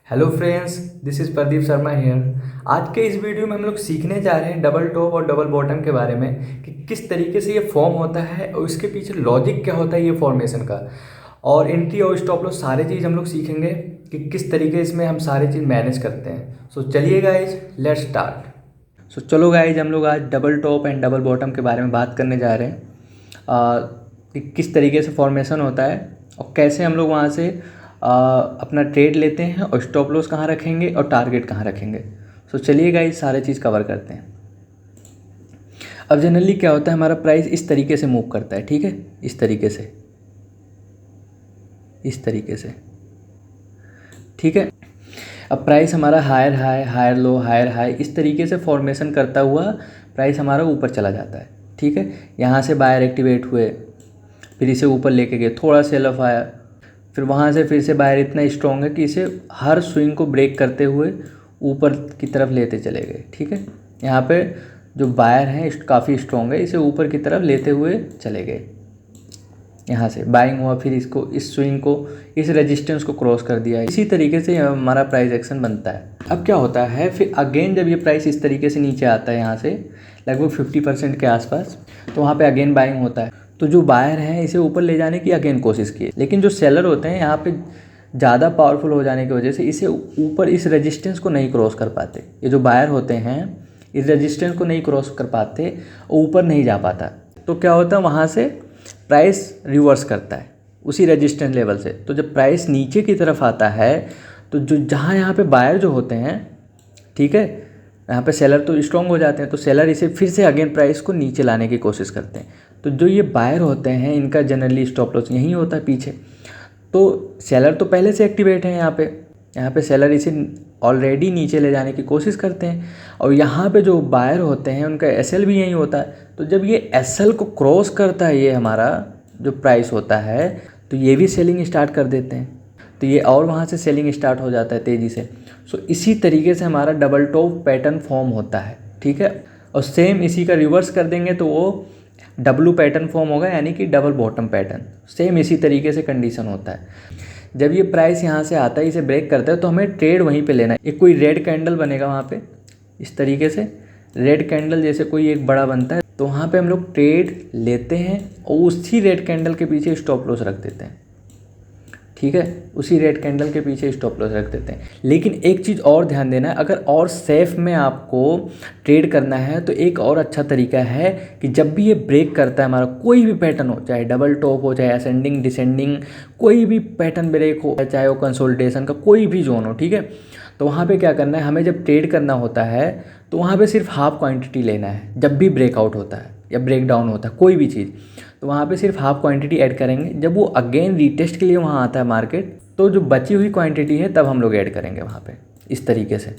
Hello friends, this is Pradeep Sharma here. आज के इस वीडियो में हम लोग सीखने जा रहे हैं डबल टॉप और डबल बॉटम के बारे में कि किस तरीके से ये फॉर्म होता है और इसके पीछे लॉजिक क्या होता है ये फॉर्मेशन का। और एंट्री और स्टॉप लॉस सारे चीज़ हम लोग सीखेंगे कि किस तरीके इसमें हम सारे चीज़ मैनेज करते हैं। सो चलिए गाइज, लेट्स स्टार्ट। सो चलो गाइज, हम लोग आज double top and double bottom के बारे में बात करने जा रहे हैं कि किस तरीके से फॉर्मेशन होता है और कैसे हम लोग वहाँ से अपना ट्रेड लेते हैं और स्टॉप लॉस कहाँ रखेंगे और टारगेट कहाँ रखेंगे। सो चलिए गाइस, सारे चीज़ कवर करते हैं। अब जनरली क्या होता है, हमारा प्राइस इस तरीके से मूव करता है, ठीक है, इस तरीके से, इस तरीके से, ठीक है। अब प्राइस हमारा higher high, higher low, higher high, इस तरीके से फॉर्मेशन करता हुआ प्राइस हमारा ऊपर चला जाता है, ठीक है। यहाँ से बायर एक्टिवेट हुए, फिर इसे ऊपर लेके गए, थोड़ा सेल ऑफ आया, फिर वहाँ से फिर से बायर इतना स्ट्रॉन्ग है कि इसे हर स्विंग को ब्रेक करते हुए ऊपर की तरफ लेते चले गए, ठीक है। यहाँ पे जो बायर हैं काफ़ी स्ट्रॉन्ग है, इसे ऊपर की तरफ लेते हुए चले गए, यहाँ से बाइंग हुआ, फिर इसको, इस स्विंग को, इस रेजिस्टेंस को क्रॉस कर दिया। इसी तरीके से हमारा प्राइस एक्शन बनता है। अब क्या होता है, फिर अगेन जब ये प्राइस इस तरीके से नीचे आता है, यहाँ से लगभग 50% के आसपास, तो वहाँ पे अगेन बाइंग होता है। तो जो बायर हैं इसे ऊपर ले जाने की अगेन कोशिश की, लेकिन जो सेलर होते हैं यहाँ पे ज़्यादा पावरफुल हो जाने की वजह से इसे ऊपर इस रेजिस्टेंस को नहीं क्रॉस कर पाते। ये जो बायर होते हैं इस रेजिस्टेंस को नहीं क्रॉस कर पाते, ऊपर नहीं जा पाता। तो क्या होता है, वहाँ से प्राइस रिवर्स करता है उसी रेजिस्टेंस लेवल से। तो जब प्राइस नीचे की तरफ आता है तो जो जहाँ यहाँ पे बायर जो होते हैं, ठीक है, यहाँ पे सेलर तो स्ट्रॉन्ग हो जाते हैं, तो सेलर इसे फिर से अगेन प्राइस को नीचे लाने की कोशिश करते हैं। तो जो ये बायर होते हैं इनका जनरली स्टॉप लॉस यहीं होता है पीछे। तो सेलर तो पहले से एक्टिवेट है यहाँ पे सेलर इसे ऑलरेडी नीचे ले जाने की कोशिश करते हैं, और यहाँ पे जो बायर होते हैं उनका एसएल भी यहीं होता है। तो जब ये एसएल को क्रॉस करता है ये हमारा जो प्राइस होता है, तो ये भी सेलिंग स्टार्ट कर देते हैं, तो ये और वहाँ से सेलिंग स्टार्ट हो जाता है तेज़ी से। सो इसी तरीके से हमारा डबल टॉप पैटर्न फॉर्म होता है, ठीक है। और सेम इसी का रिवर्स कर देंगे तो वो डब्लू पैटर्न फॉर्म होगा, यानी कि डबल बॉटम पैटर्न। सेम इसी तरीके से कंडीशन होता है। जब ये प्राइस यहाँ से आता है, इसे ब्रेक करता है, तो हमें ट्रेड वहीं पे लेना है। एक कोई रेड कैंडल बनेगा वहाँ पे, इस तरीके से रेड कैंडल जैसे कोई एक बड़ा बनता है, तो वहाँ पे हम लोग ट्रेड लेते हैं और उसी रेड कैंडल के पीछे स्टॉप लॉस रख देते हैं, ठीक है। उसी रेड कैंडल के पीछे स्टॉप लॉस रख देते हैं। लेकिन एक चीज़ और ध्यान देना है, अगर और सेफ में आपको ट्रेड करना है तो एक और अच्छा तरीका है कि जब भी ये ब्रेक करता है हमारा कोई भी पैटर्न हो, चाहे डबल टॉप हो, चाहे असेंडिंग डिसेंडिंग, कोई भी पैटर्न ब्रेक हो, चाहे वो कंसोलिडेशन का कोई भी जोन हो, ठीक है, तो वहाँ पे क्या करना है, हमें जब ट्रेड करना होता है तो वहाँ पे सिर्फ हाफ क्वांटिटी लेना है। जब भी ब्रेकआउट होता है या ब्रेक डाउन होता है कोई भी चीज़, तो वहाँ पे सिर्फ हाफ क्वांटिटी ऐड करेंगे। जब वो अगेन रीटेस्ट के लिए वहाँ आता है मार्केट, तो जो बची हुई क्वांटिटी है तब हम लोग ऐड करेंगे वहाँ पे, इस तरीके से।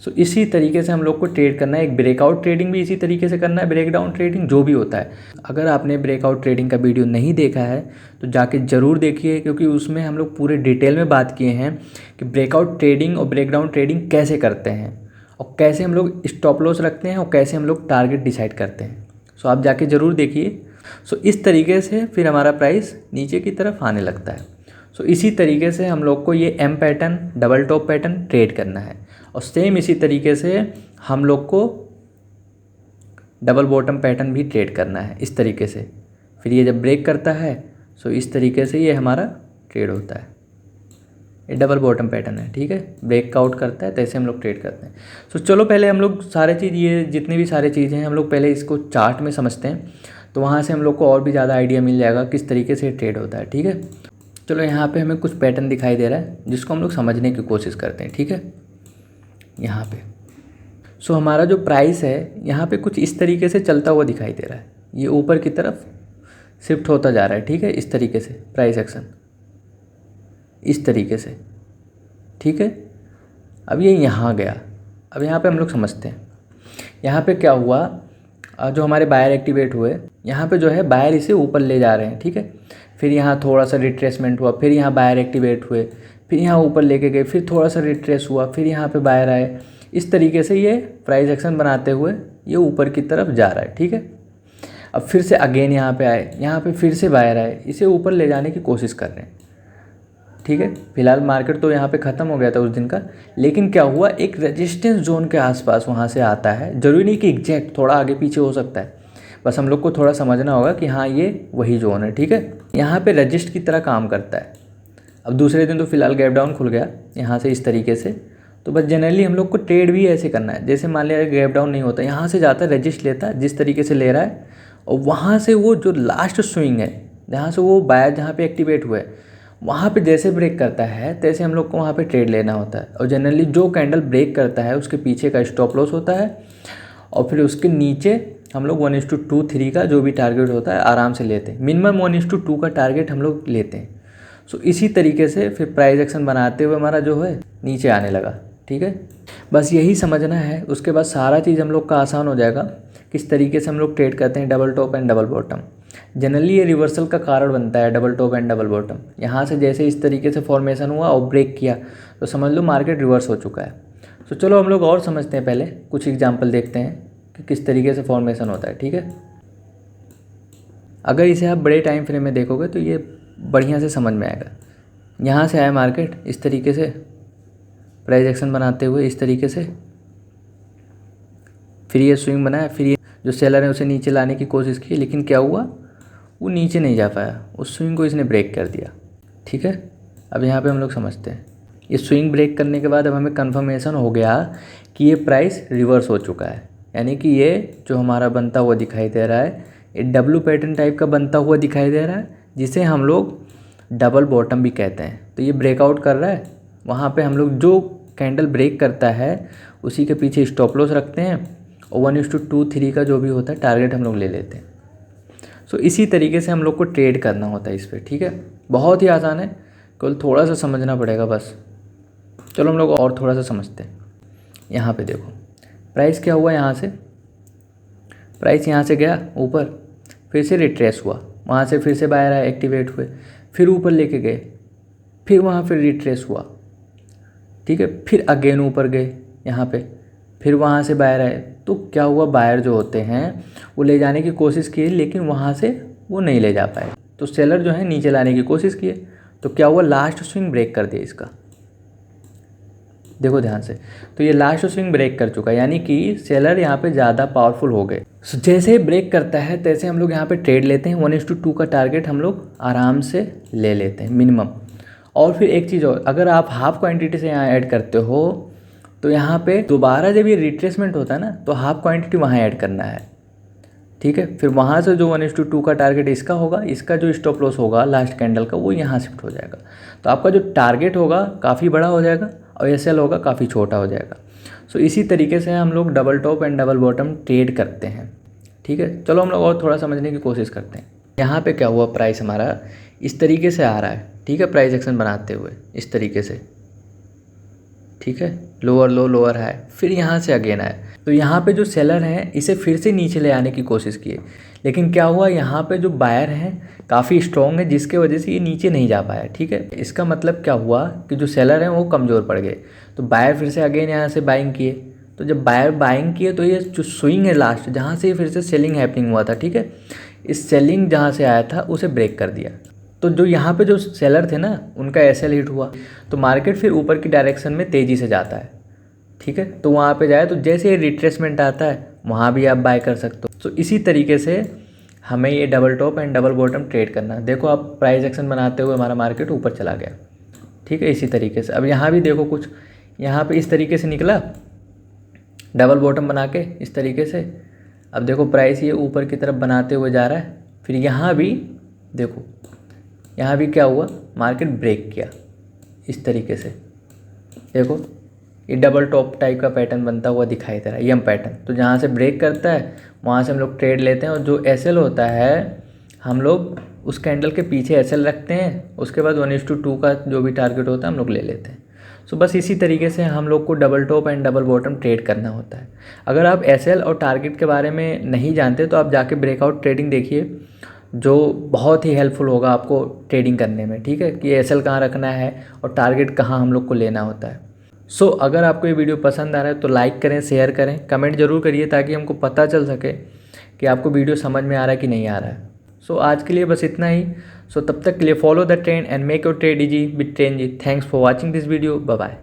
सो इसी तरीके से हम लोग को ट्रेड करना है। एक ब्रेकआउट ट्रेडिंग भी इसी तरीके से करना है, ब्रेक डाउन ट्रेडिंग जो भी होता है। अगर आपने ब्रेकआउट ट्रेडिंग का वीडियो नहीं देखा है तो जाके ज़रूर देखिए, क्योंकि उसमें हम लोग पूरे डिटेल में बात किए हैं कि ब्रेकआउट ट्रेडिंग और ब्रेक डाउन ट्रेडिंग कैसे करते हैं और कैसे हम लोग स्टॉप लॉस रखते हैं और कैसे हम लोग टारगेट डिसाइड करते हैं। सो आप जाके ज़रूर देखिए। सो इस तरीके से फिर हमारा प्राइस नीचे की तरफ आने लगता है। सो इसी तरीके से हम लोग को ये M pattern, double top pattern trade करना है, और सेम इसी तरीके से हम लोग को डबल बॉटम पैटर्न भी ट्रेड करना है, इस तरीके से। फिर ये जब ब्रेक करता है, सो इस तरीके से ये हमारा ट्रेड होता है। ये डबल बॉटम पैटर्न है, ठीक है, ब्रेकआउट करता है तो ऐसे हम लोग ट्रेड करते हैं। सो चलो पहले हम लोग सारे चीज़, ये जितनी भी सारे चीज़ें हैं हम लोग पहले इसको चार्ट में समझते हैं, तो वहाँ से हम लोग को और भी ज़्यादा आइडिया मिल जाएगा किस तरीके से ट्रेड होता है, ठीक है। चलो यहाँ पे हमें कुछ पैटर्न दिखाई दे रहा है जिसको हम लोग समझने की कोशिश करते हैं, ठीक है। यहाँ पे सो हमारा जो प्राइस है यहाँ पे कुछ इस तरीके से चलता हुआ दिखाई दे रहा है, ये ऊपर की तरफ शिफ्ट होता जा रहा है, ठीक है, इस तरीके से प्राइस एक्शन इस तरीके से, ठीक है। अब ये यहाँ गया। अब यहाँ पे हम लोग समझते हैं यहाँ पे क्या हुआ। जो हमारे बायर एक्टिवेट हुए, यहाँ पे जो है बायर इसे ऊपर ले जा रहे हैं, ठीक है। फिर यहाँ थोड़ा सा रिट्रेसमेंट हुआ, फिर यहाँ बायर एक्टिवेट हुए, फिर यहाँ ऊपर लेके गए, फिर थोड़ा सा रिट्रेस हुआ, फिर यहाँ पे बायर आए। इस तरीके से ये प्राइस एक्शन बनाते हुए ये ऊपर की तरफ जा रहा है, ठीक है। अब फिर से अगेन यहाँ पे आए, यहाँ पे फिर से बायर आए, इसे ऊपर ले जाने की कोशिश कर रहे हैं। ठीक है। फिलहाल मार्केट तो यहाँ पे ख़त्म हो गया था उस दिन का, लेकिन क्या हुआ, एक रेजिस्टेंस जोन के आसपास वहाँ से आता है। ज़रूरी नहीं कि एग्जैक्ट, थोड़ा आगे पीछे हो सकता है, बस हम लोग को थोड़ा समझना होगा कि हाँ ये वही जोन है, ठीक है। यहाँ पे रजिस्ट की तरह काम करता है। अब दूसरे दिन तो फिलहाल गैप डाउन खुल गया यहाँ से इस तरीके से। तो बस जनरली हम लोग को ट्रेड भी ऐसे करना है, जैसे मान लिया गैप डाउन नहीं होता, यहाँ से जाता है, रजिस्ट लेता है जिस तरीके से ले रहा है, और वहाँ से वो जो लास्ट स्विंग है जहाँ से वो बायर जहाँ पे एक्टिवेट हुआ है वहाँ पे जैसे ब्रेक करता है तैसे हम लोग को वहाँ पे ट्रेड लेना होता है। और जनरली जो कैंडल ब्रेक करता है उसके पीछे का स्टॉप लॉस होता है, और फिर उसके नीचे हम लोग 1:2 3 का जो भी टारगेट होता है आराम से लेते हैं। मिनिमम 1:2 का टारगेट हम लोग लेते हैं। सो इसी तरीके से फिर प्राइस एक्शन बनाते हुए हमारा जो है नीचे आने लगा, ठीक है। बस यही समझना है, उसके बाद सारा चीज़ हम लोग का आसान हो जाएगा। किस तरीके से हम लोग ट्रेड करते हैं double top and double bottom. Generally ये रिवर्सल का कारण बनता है double top and double bottom. यहाँ से जैसे इस तरीके से फॉर्मेशन हुआ और ब्रेक किया तो समझ लो मार्केट रिवर्स हो चुका है। तो चलो हम लोग और समझते हैं, पहले कुछ एग्जाम्पल देखते हैं कि किस तरीके से फॉर्मेशन होता है, ठीक है। अगर इसे आप बड़े टाइम फ्रेम में देखोगे तो ये बढ़िया से समझ में आएगा। यहाँ से आया मार्केट इस तरीके से प्राइस एक्शन बनाते हुए इस तरीके से, फिर ये स्विंग बनाया, फिर ये जो सेलर है उसे नीचे लाने की कोशिश की, लेकिन क्या हुआ, वो नीचे नहीं जा पाया, उस स्विंग को इसने ब्रेक कर दिया, ठीक है। अब यहाँ पे हम लोग समझते हैं, ये स्विंग ब्रेक करने के बाद अब हमें कन्फर्मेशन हो गया कि ये प्राइस रिवर्स हो चुका है, यानी कि ये जो हमारा बनता हुआ दिखाई दे रहा है ये डब्लू पैटर्न टाइप का बनता हुआ दिखाई दे रहा है, जिसे हम लोग डबल बॉटम भी कहते हैं। तो ये ब्रेकआउट कर रहा है, वहाँ पे हम लोग जो कैंडल ब्रेक करता है उसी के पीछे स्टॉप लॉस रखते हैं, और 1:2 3 का जो भी होता है टारगेट हम लोग ले लेते हैं। सो इसी तरीके से हम लोग को ट्रेड करना होता है इस पर, ठीक है। बहुत ही आसान है, केवल थोड़ा सा समझना पड़ेगा बस। चलो हम लोग और थोड़ा सा समझते हैं। यहाँ पे देखो प्राइस क्या हुआ, यहाँ से प्राइस यहाँ से गया ऊपर, फिर से रिट्रेस हुआ, वहाँ से फिर से बायर आए एक्टिवेट हुए, फिर ऊपर लेके गए, फिर वहाँ फिर रिट्रेस हुआ, ठीक है, फिर अगेन ऊपर गए यहाँ पे, फिर वहाँ से बायर आए। तो क्या हुआ, बायर जो होते हैं वो ले जाने की कोशिश की लेकिन वहाँ से वो नहीं ले जा पाए, तो सेलर जो है नीचे लाने की कोशिश किए। तो क्या हुआ, लास्ट स्विंग ब्रेक कर दिया इसका, देखो ध्यान से। तो ये लास्ट स्विंग ब्रेक कर चुका है, यानी कि सेलर यहाँ पे ज़्यादा पावरफुल हो गए। सो जैसे ही ब्रेक करता है तैसे हम लोग यहाँ पे ट्रेड लेते हैं, 1:2 का टारगेट हम लोग आराम से ले लेते हैं मिनिमम। और फिर एक चीज़ और, अगर आप हाफ क्वांटिटी से यहाँ ऐड करते हो तो यहाँ पे दोबारा जब ये रिट्रेसमेंट होता है ना तो हाफ क्वांटिटी वहाँ ऐड करना है, ठीक है। फिर वहाँ से जो 1:2 का टारगेट इसका होगा, इसका जो स्टॉप लॉस होगा लास्ट कैंडल का वो यहाँ शिफ्ट हो जाएगा। तो आपका जो टारगेट होगा काफ़ी बड़ा हो जाएगा और एसएल होगा काफ़ी छोटा हो जाएगा। सो इसी तरीके से हम लोग double top and double bottom trade करते हैं, ठीक है। चलो हम लोग और थोड़ा समझने की कोशिश करते हैं। यहाँ पे क्या हुआ, प्राइस हमारा इस तरीके से आ रहा है, ठीक है, प्राइस एक्शन बनाते हुए इस तरीके से, ठीक है, लोअर लो लोअर हाई, फिर यहाँ से अगेन आए। तो यहाँ पे जो सेलर हैं इसे फिर से नीचे ले आने की कोशिश किए, लेकिन क्या हुआ, यहाँ पे जो बायर हैं काफ़ी स्ट्रॉन्ग है जिसके वजह से ये नीचे नहीं जा पाया, ठीक है। इसका मतलब क्या हुआ कि जो सेलर हैं वो कमज़ोर पड़ गए, तो बायर फिर से अगेन यहाँ से बाइंग किए। तो जब बायर बाइंग किए तो ये जो स्विंग है लास्ट जहाँ से फिर से सेलिंग हैपनिंग हुआ था, ठीक है, इस सेलिंग जहाँ से आया था उसे ब्रेक कर दिया। तो जो यहाँ पे जो सेलर थे ना उनका एसएल हिट हुआ, तो मार्केट फिर ऊपर की डायरेक्शन में तेज़ी से जाता है, ठीक है। तो वहाँ पे जाए तो जैसे ये रिट्रेसमेंट आता है वहाँ भी आप बाय कर सकते हो। तो इसी तरीके से हमें ये double top and double bottom trade करना है। देखो आप प्राइस एक्शन बनाते हुए हमारा मार्केट ऊपर चला गया, ठीक है, इसी तरीके से। अब यहाँ भी देखो कुछ यहाँ पे इस तरीके से निकला डबल बॉटम बना के इस तरीके से। अब देखो प्राइस ये ऊपर की तरफ बनाते हुए जा रहा है, फिर यहाँ भी देखो, यहाँ भी क्या हुआ, मार्केट ब्रेक किया इस तरीके से। देखो ये डबल टॉप टाइप का पैटर्न बनता हुआ दिखाई दे रहा है, यम पैटर्न। तो जहाँ से ब्रेक करता है वहाँ से हम लोग ट्रेड लेते हैं, और जो एसएल होता है हम लोग उस कैंडल के पीछे एसएल रखते हैं, उसके बाद 1:2 का जो भी टारगेट होता है हम लोग ले लेते हैं। सो बस इसी तरीके से हम लोग को double top and double bottom trade करना होता है। अगर आप एसएल और टारगेट के बारे में नहीं जानते तो आप जाके ब्रेकआउट ट्रेडिंग देखिए, जो बहुत ही हेल्पफुल होगा आपको ट्रेडिंग करने में, ठीक है, कि एसएल कहाँ रखना है और टारगेट कहाँ हम लोग को लेना होता है। सो अगर आपको ये वीडियो पसंद आ रहा है तो लाइक करें, शेयर करें, कमेंट ज़रूर करिए ताकि हमको पता चल सके कि आपको वीडियो समझ में आ रहा है कि नहीं आ रहा है। सो आज के लिए बस इतना ही। सो तब तक के लिए follow the trend and make your trade easy with trend जी। Thanks for watching this video. Bye bye.